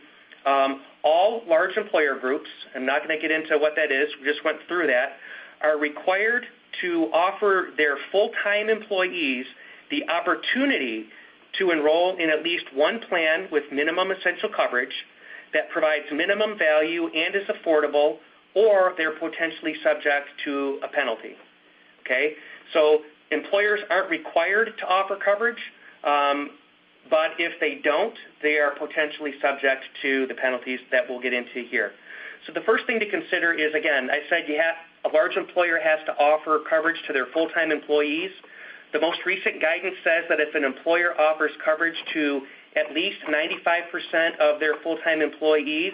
all large employer groups, I'm not going to get into what that is, we just went through that, are required to offer their full-time employees the opportunity to enroll in at least one plan with minimum essential coverage that provides minimum value and is affordable, or they're potentially subject to a penalty. Okay? So employers aren't required to offer coverage, but if they don't, they are potentially subject to the penalties that we'll get into here. So the first thing to consider is, again, I said a large employer has to offer coverage to their full-time employees. The most recent guidance says that if an employer offers coverage to at least 95% of their full-time employees,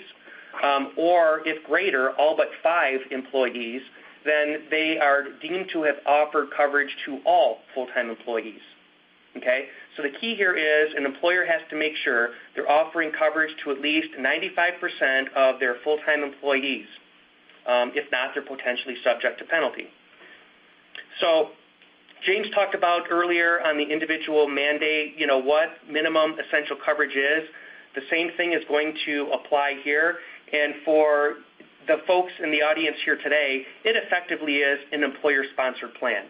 or if greater, all but 5 employees, then they are deemed to have offered coverage to all full-time employees. Okay? So the key here is an employer has to make sure they're offering coverage to at least 95% of their full-time employees. If not, they're potentially subject to penalty. So James talked about earlier on the individual mandate, what minimum essential coverage is. The same thing is going to apply here. And for the folks in the audience here today, it effectively is an employer-sponsored plan.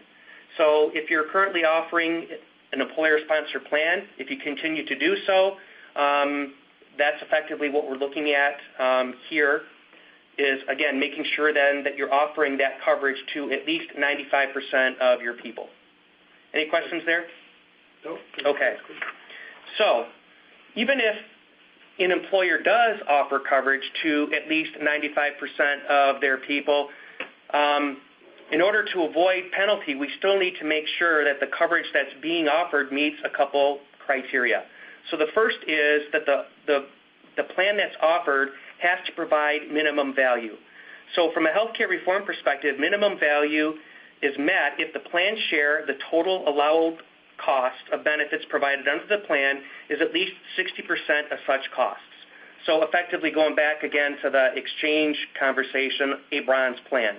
So if you're currently offering an employer-sponsored plan, if you continue to do so, that's effectively what we're looking at here is, again, making sure then that you're offering that coverage to at least 95% of your people. Any questions there? No. Okay. So even if an employer does offer coverage to at least 95% of their people, in order to avoid penalty, we still need to make sure that the coverage that's being offered meets a couple criteria. So the first is that the plan that's offered has to provide minimum value. So from a healthcare reform perspective, minimum value is met if the plan share the total allowed cost of benefits provided under the plan is at least 60% of such costs. So effectively going back again to the exchange conversation, a bronze plan.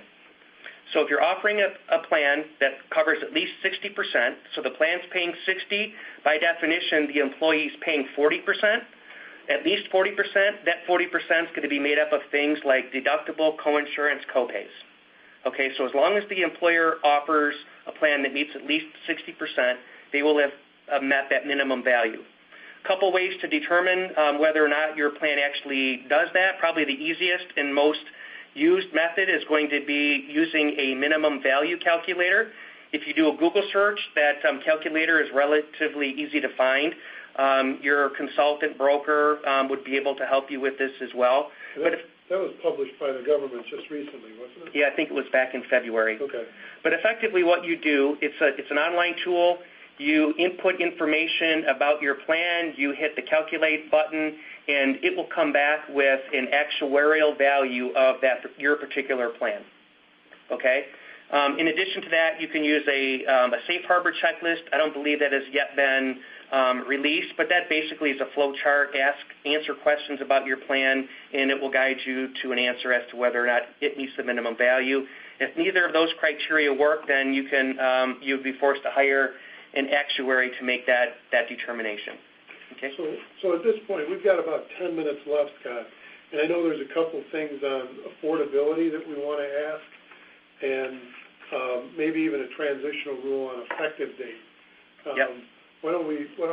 So if you're offering a plan that covers at least 60%, so the plan's paying 60, by definition the employee's paying 40%, at least 40%, that 40% is going to be made up of things like deductible, coinsurance, copays. Okay, so as long as the employer offers a plan that meets at least 60%, they will have met that minimum value. A couple ways to determine whether or not your plan actually does that. Probably the easiest and most used method is going to be using a minimum value calculator. If you do a Google search, that calculator is relatively easy to find. Your consultant broker would be able to help you with this as well. That was published by the government just recently, wasn't it? Yeah, I think it was back in February. Okay. But effectively what you do, it's an online tool. You input information about your plan, you hit the calculate button, and it will come back with an actuarial value of your particular plan. Okay? In addition to that, you can use a safe harbor checklist. I don't believe that has yet been released, but that basically is a flow chart. Answer questions about your plan, and it will guide you to an answer as to whether or not it meets the minimum value. If neither of those criteria work, then you'd be forced to hire an actuary to make that determination. Okay. So at this point, we've got about 10 minutes left, Scott, and I know there's a couple things on affordability that we want to ask, and maybe even a transitional rule on effective date. Yep. Why don't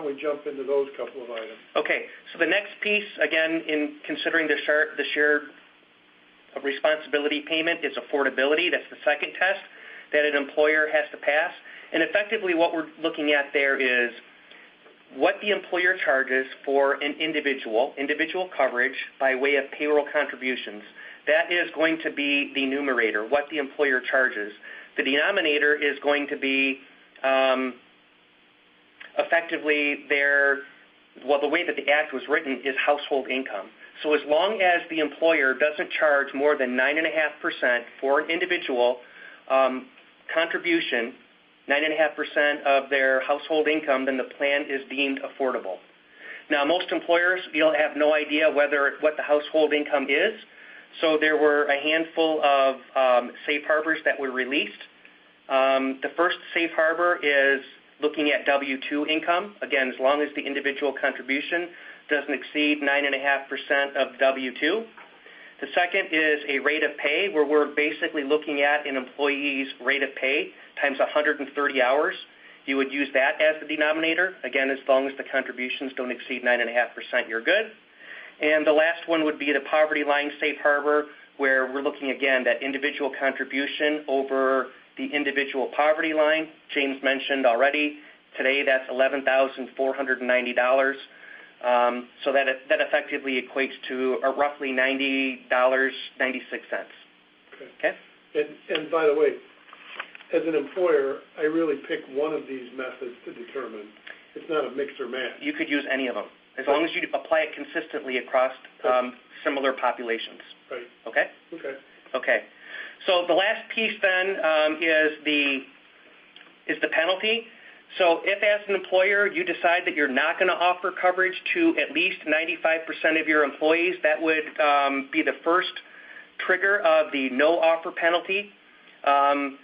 we jump into those couple of items? Okay. So the next piece, again, in considering the shared responsibility payment is affordability. That's the second test that an employer has to pass. And effectively what we're looking at there is what the employer charges for an individual coverage by way of payroll contributions. That is going to be the numerator, what the employer charges. The denominator is going to be effectively the way that the Act was written is household income. So as long as the employer doesn't charge more than 9.5% for an individual contribution, 9.5% of their household income, then the plan is deemed affordable. Now, most employers, you'll have no idea what the household income is. So there were a handful of safe harbors that were released. The first safe harbor is looking at W-2 income, again, as long as the individual contribution doesn't exceed 9.5% of W-2. The second is a rate of pay, where we're basically looking at an employee's rate of pay times 130 hours. You would use that as the denominator. Again, as long as the contributions don't exceed 9.5%, you're good. And the last one would be the poverty line safe harbor, where we're looking, again, that individual contribution over the individual poverty line. James mentioned already, today that's $11,490. So that effectively equates to roughly $90.96. Okay? And by the way, as an employer, I really pick one of these methods to determine. It's not a mix or match. You could use any of them, as long as you apply it consistently across similar populations. Right. Okay? Okay. Okay. So the last piece then is the penalty. So if as an employer you decide that you're not going to offer coverage to at least 95% of your employees, that would be the first trigger of the no offer penalty. And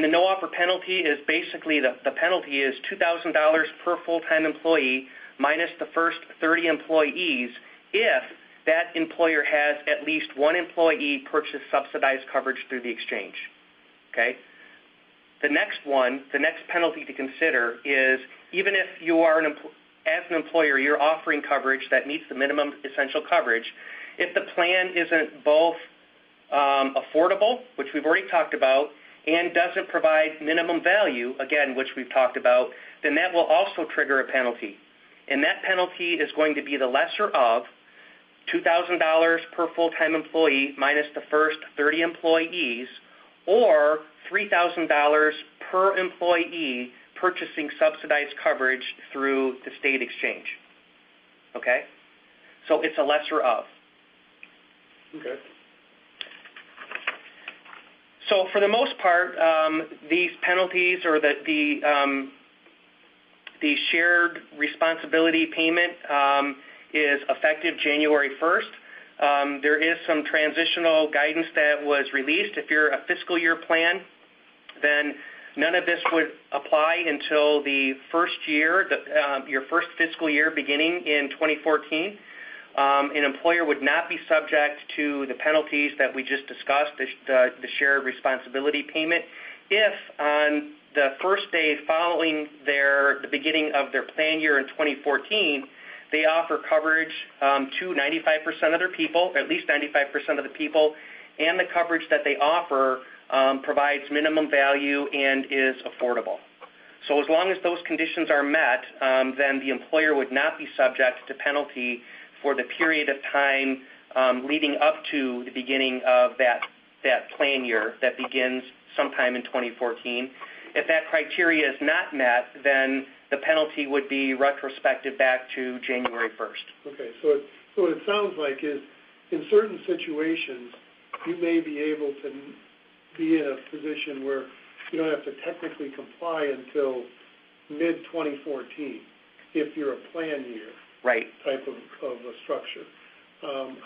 the no offer penalty is basically the penalty is $2,000 per full-time employee minus the first 30 employees if that employer has at least one employee purchase subsidized coverage through the exchange. Okay? The next penalty to consider is even if you are as an employer, you're offering coverage that meets the minimum essential coverage, if the plan isn't both affordable, which we've already talked about, and doesn't provide minimum value, again, which we've talked about, then that will also trigger a penalty. And that penalty is going to be the lesser of $2,000 per full-time employee minus the first 30 employees, or $3,000 per employee purchasing subsidized coverage through the state exchange. Okay? So it's a lesser of. Okay. So for the most part, these penalties or the shared responsibility payment is effective January 1st. There is some transitional guidance that was released. If you're a fiscal year plan, then none of this would apply until the first year, your first fiscal year beginning in 2014. An employer would not be subject to the penalties that we just discussed, the shared responsibility payment, if on the first day following the beginning of their plan year in 2014, they offer coverage to 95% of their people, at least 95% of the people, and the coverage that they offer provides minimum value and is affordable. So as long as those conditions are met, then the employer would not be subject to penalty for the period of time leading up to the beginning of that plan year that begins sometime in 2014. If that criteria is not met, then the penalty would be retrospective back to January 1st. Okay, so what it sounds like is in certain situations, you may be able to be in a position where you don't have to technically comply until mid-2014 if you're a plan year type of a structure.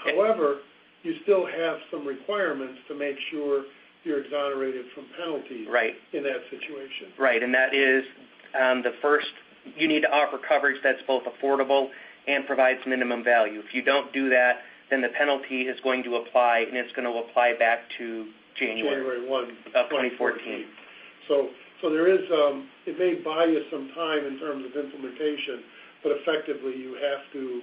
However, you still have some requirements to make sure you're exonerated from penalties in that situation. Right, and that is the first, you need to offer coverage that's both affordable and provides minimum value. If you don't do that, then the penalty is going to apply, and it's going to apply back to January 1 of 2014. So there is, it may buy you some time in terms of implementation, but effectively you have to,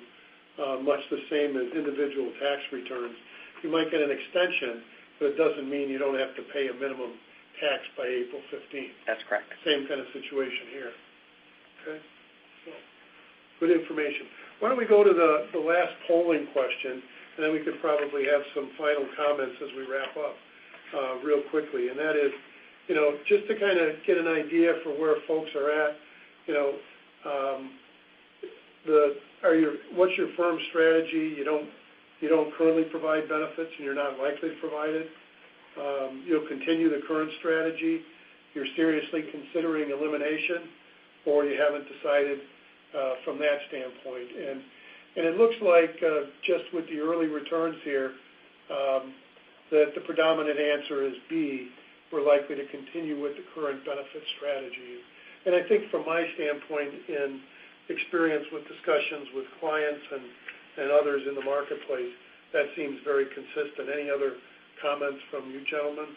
much the same as individual tax returns, you might get an extension, but it doesn't mean you don't have to pay a minimum tax by April 15th. That's correct. Same kind of situation here. Okay? So, good information. Why don't we go to the last polling question, and then we could probably have some final comments as we wrap up real quickly. And that is, just to kind of get an idea for where folks are at, what's your firm's strategy? You don't currently provide benefits, and you're not likely to provide it. You'll continue the current strategy. You're seriously considering elimination, or you haven't decided from that standpoint. And it looks like just with the early returns here, that the predominant answer is B. We're likely to continue with the current benefit strategy. And I think from my standpoint, in experience with discussions with clients and others in the marketplace, that seems very consistent. Any other comments from you gentlemen?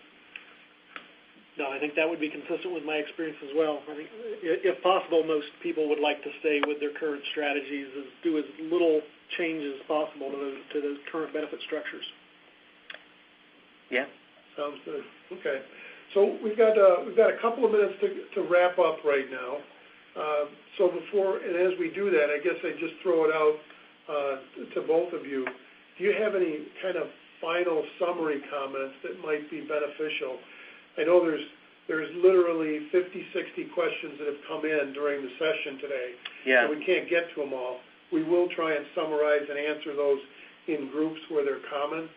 No, I think that would be consistent with my experience as well. I think, if possible, most people would like to stay with their current strategies, do as little change as possible to those current benefit structures. Yeah. Sounds good. Okay. So we've got a couple of minutes to wrap up right now. So before, and as we do that, I guess I just throw it out to both of you. Do you have any kind of final summary comments that might be beneficial? I know there's literally 50, 60 questions that have come in during the session today. Yeah. And we can't get to them all. We will try and summarize and answer those in groups where they're common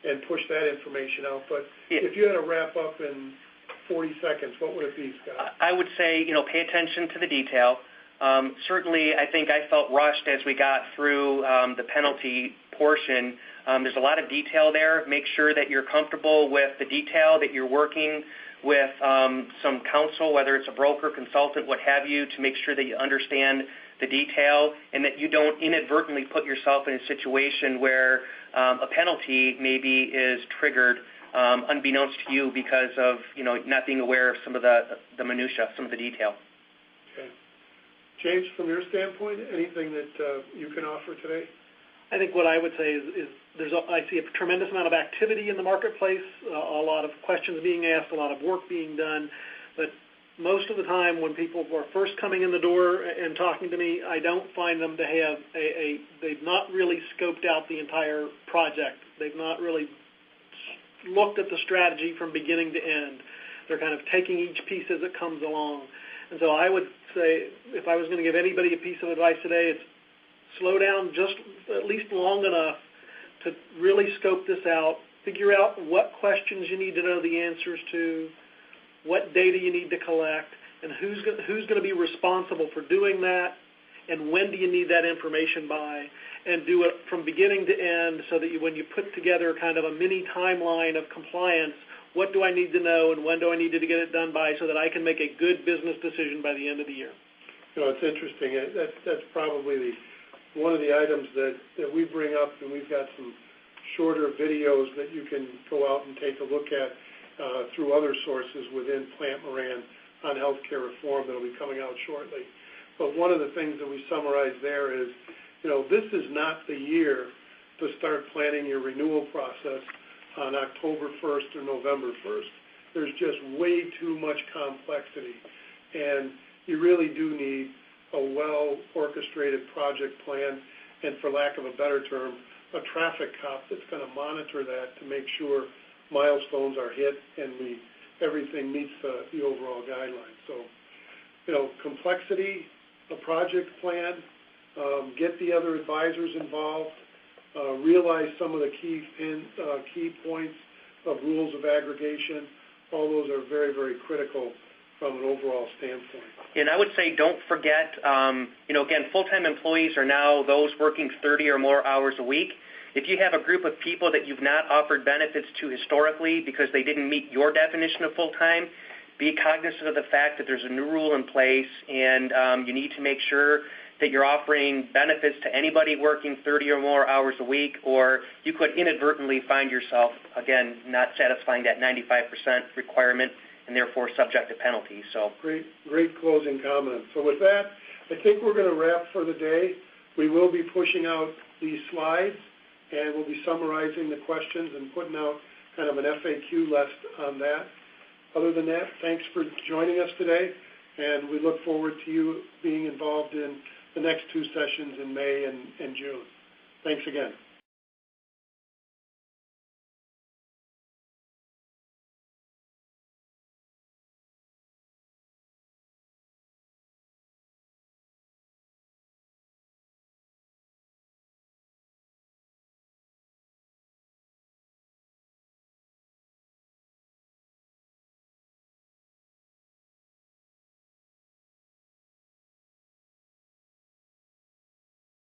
and push that information out. But if you had to wrap up in 40 seconds, what would it be, Scott? I would say, pay attention to the detail. Certainly, I think I felt rushed as we got through the penalty portion. There's a lot of detail there. Make sure that you're comfortable with the detail, that you're working with some counsel, whether it's a broker, consultant, what have you, to make sure that you understand the detail and that you don't inadvertently put yourself in a situation where a penalty maybe is triggered unbeknownst to you because of not being aware of some of the minutia, some of the detail. Okay. James, from your standpoint, anything that you can offer today? I think what I would say is I see a tremendous amount of activity in the marketplace, a lot of questions being asked, a lot of work being done, but most of the time when people are first coming in the door and talking to me, I don't find them to have they've not really scoped out the entire project. They've not really looked at the strategy from beginning to end. They're kind of taking each piece as it comes along. And so I would say, if I was going to give anybody a piece of advice today, it's slow down just at least long enough to really scope this out, figure out what questions you need to know the answers to, what data you need to collect, and who's going to be responsible for doing that, and when do you need that information by, and do it from beginning to end so that when you put together kind of a mini timeline of compliance, what do I need to know and when do I need to get it done by so that I can make a good business decision by the end of the year? It's interesting. That's probably one of the items that we bring up, and we've got some shorter videos that you can go out and take a look at through other sources within Plant Moran on healthcare reform that will be coming out shortly. But one of the things that we summarize there is, this is not the year to start planning your renewal process on October 1st or November 1st. There's just way too much complexity, and you really do need a well-orchestrated project plan, and for lack of a better term, a traffic cop that's going to monitor that to make sure milestones are hit and everything meets the overall guidelines. So, complexity, a project plan, get the other advisors involved, realize some of the key points of rules of aggregation. All those are very, very critical from an overall standpoint. And I would say don't forget, again, full-time employees are now those working 30 or more hours a week. If you have a group of people that you've not offered benefits to historically because they didn't meet your definition of full-time, be cognizant of the fact that there's a new rule in place, and you need to make sure that you're offering benefits to anybody working 30 or more hours a week, or you could inadvertently find yourself, again, not satisfying that 95% requirement and therefore subject to penalties. So Great closing comments. So with that, I think we're going to wrap for the day. We will be pushing out these slides, and we'll be summarizing the questions and putting out kind of an FAQ list on that. Other than that, thanks for joining us today, and we look forward to you being involved in the next two sessions in May and June. Thanks again.